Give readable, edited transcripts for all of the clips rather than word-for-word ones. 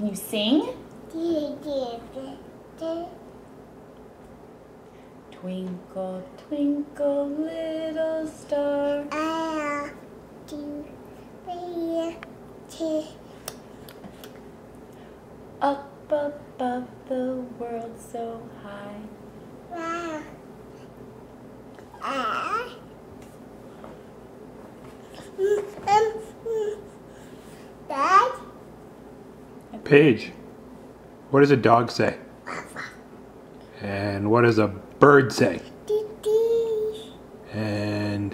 Can you sing? Twinkle, twinkle, little star. Up above the world so high. Dad? Paige, what does a dog say? And what does a bird say? And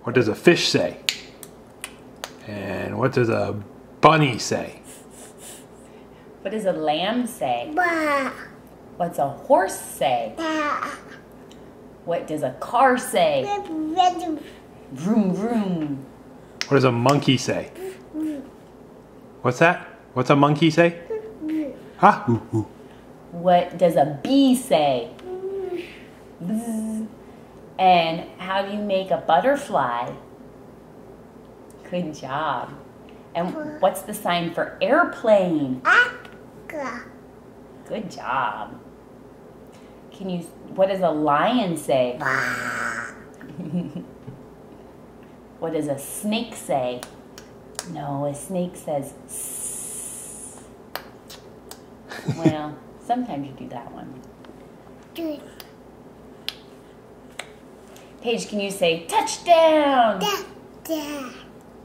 what does a fish say? And what does a bunny say? What does a lamb say? What's a horse say? What does a car say? Vroom, vroom. What does a monkey say? What's that? What's a monkey say? Ha! Hoo, hoo. What does a bee say? Bzz. And how do you make a butterfly? Good job. And what's the sign for airplane? Good job. What does a lion say? What does a snake say? No, a snake says sss. Well, sometimes you do that one. Paige, can you say touchdown?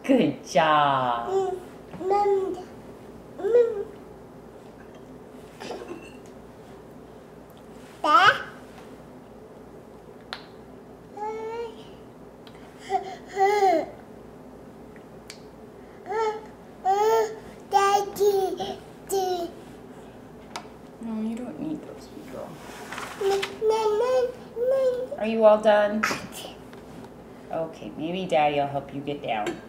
Good job. No, you don't need those, girl. Are you all done? Okay, maybe Daddy will help you get down.